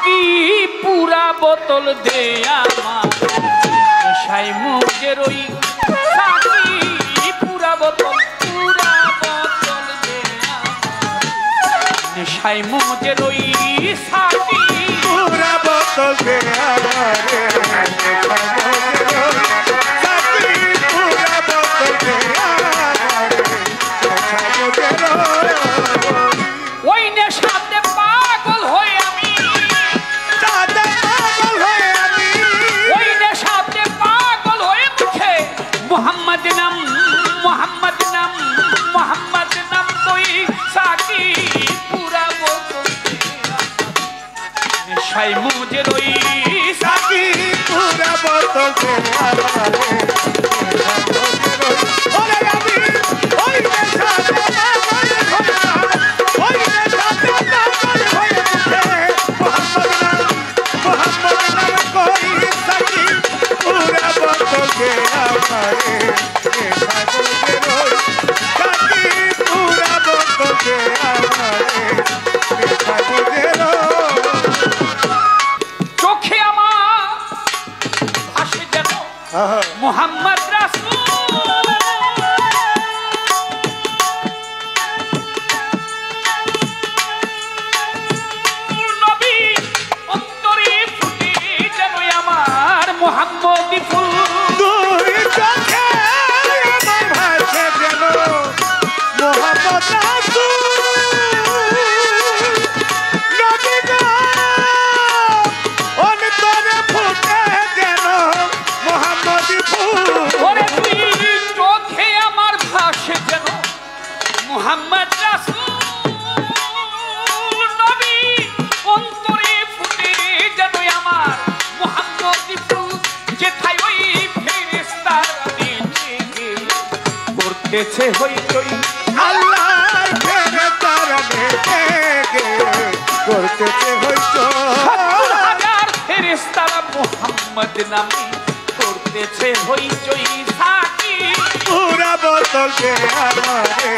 Psaki পুরা বোতল দে আমার নেশায় মুজের ওই সাকি পুরা বোতল দে আমার নেশায় মুজের ওই সাকি পুরা বোতল দে আমার ওই নেশাতে পাগল হয়ে আমি ওই নেশাতে পাগল হয়ে মুখে মোহাম্মদ নাম কই সাকি পুরা বোতল নেশায় মুজের ওই সাকি পুরা বোতল দে চোখে আমার ভাসে যেন মোহাম্মদ রাসূল নবী অন্তরে ফুটে যেন আমার মোহাম্মদী ফুল দুই চোখে আমার ভাসে যেন মোহাম্মদ রাসূল নবী গো অন্তরে ফুটে যেন মোহাম্মদী ফুল ওরে তুই চোখে আমার ভাসে যেন মোহাম্মদ রাসূল নবী অন্তরে ফুটে যেন আমার মোহাম্মদী ফুল যেথায় ওই ফেরেশতারা নেচে করতেছে হইচই আল্লাহর ফেরেশতারা নেচে করতেছে হইচই ৭০,০০০ ফেরেশতারা মোহাম্মদ নামে করতেছে হইচই সাকি পুরা বোতল দে আমারে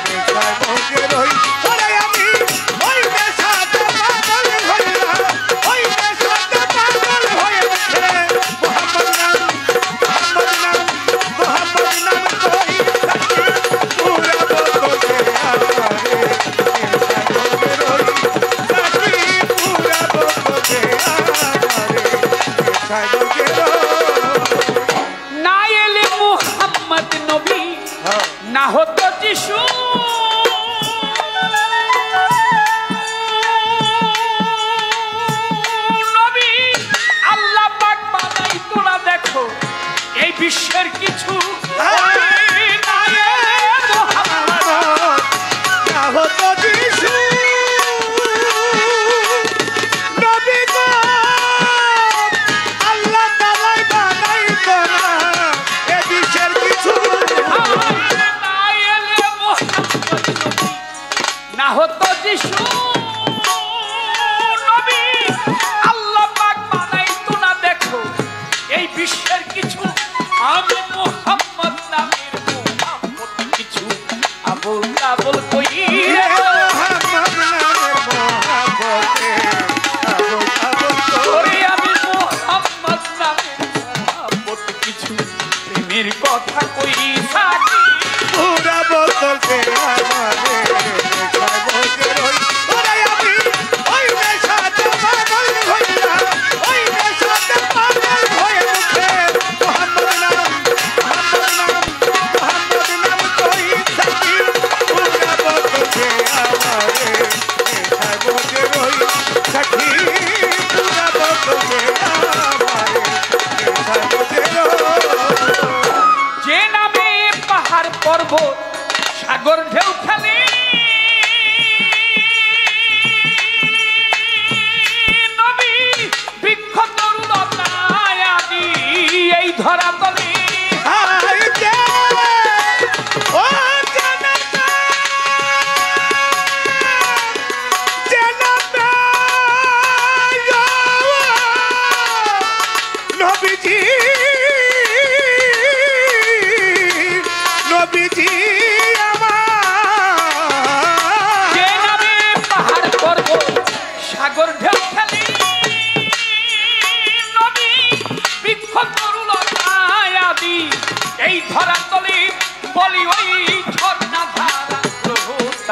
নেশায় মজে রই ওরে আমি ওই নেশাতে পাগল হইলাম ওই নেশাতে পাগল হয়ে গেছে মোহাম্মদ নাম কই সাকি পুরা বোতল দে আমারে নেশায় মজে রই সাকি পুরা বোতল দে আমারে নেশায় মজে রই না এলে মোহাম্মদ নবী না হতো যিশু নবী আল্লাহ পাক বানাই তোরা দেখো এই বিশ্বের কিছু না এলে মোহাম্মদ না হতো যিশু নবী গো আল্লাহ তাআলাই বানাইতো না এ বিশ্বের কিছু না এলে মোহাম্মদ নবী না হতো যিশু নবী আল্লাহ পাক বানাইতো না দেখো এই বিশ্বের কিছু আমি মোহাম্মদ নামের মোহাম্মদ কিছু আবুল তাবুল কই মোহাম্মদ নামের মহব্বতে আবুল তাবুল ওরে আমি মোহাম্মদ নামের মোহাম্মদ কিছু প্রেমের কথা কই সাকি পুরা বোতল দে আমারে নেশায় মজে রই ওরে আমি ওই নেশাতে পাগল হইলাম ওই নেশাতে পাগল হয়ে গেছে মোহাম্মদ নাম কই সাকি পুরা বোতল দে আমারে নেশায় মজে রই সাকি পুরা বোতল দে আমারে নেশায় মজে রই যে নামে পাহাড় পর্বত সাগর ঢেউ খেলে নবী বৃক্ষ তরুলতায় আদি এই ধরা তলে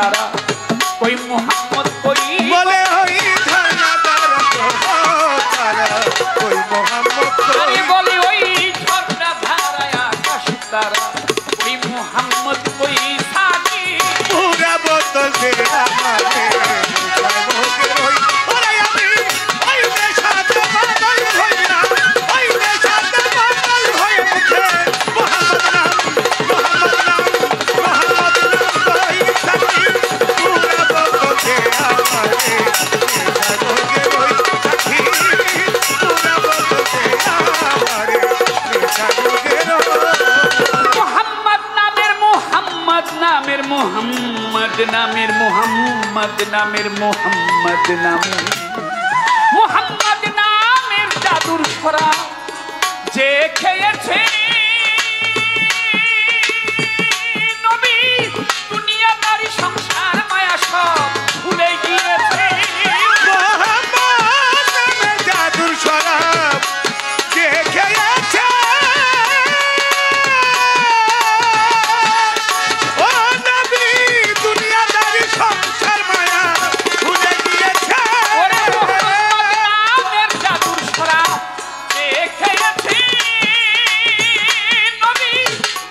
তারা কই মোহাম্মদ কই বলে ওই ঝর্ণা ধারা তারা ওই মোহাম্মদ আরে বলে ওই ঝর্ণা ধারায় আকাশ তারা ওই মোহাম্মদ কই সাকি পুরা বোতল ছেড়ে আমারে নেশায় ওই ওরে আমি ওই নেশাতে পাগল হইয়া ওই নেশাতে পাগল হয়ে মুখে মোহাম্মদ নাম কই সাকি পুরা বোতল ছেড়ে আমারে নেশায় ওই সাকি পুরা বোতল ছেড়ে আমারে নেশায় মোহাম্মদ নামের মোহাম্মদ নামের মোহাম্মদ নামের মোহাম্মদ নামের মোহাম্মদ নামের মোহাম্মদ নামের জাদুর ছড়া যে খেয়েছে নবী দুনিয়াদারি সংসার মায়া সব ভুলে গিয়েছে মোহাম্মদ নামে জাদুর শরাব যে খেয়েছে ও নবী দুনিয়াদারি সংসার মায়া ভুলে গিয়েছে ওরে মোহাম্মদ নামের জাদুর ছড়া যে খেয়েছে নবী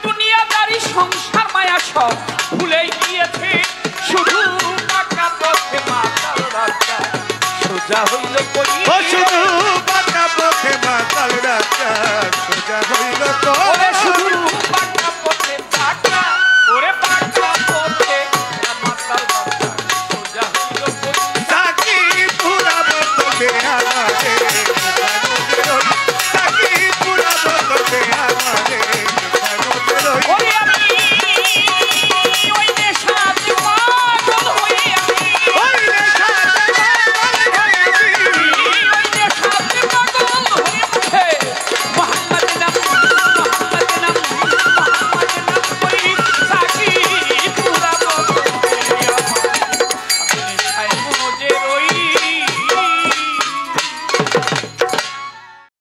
দুনিয়াদারি সংসার মায়া সব ভুলে গিয়েছে শুধু টাকা পথে মাতাল রাস্তা সোজা হইল কই ও শুধু বাঁকা পথে মাতাল রাস্তা সোজা হইল তো ওরে শুধু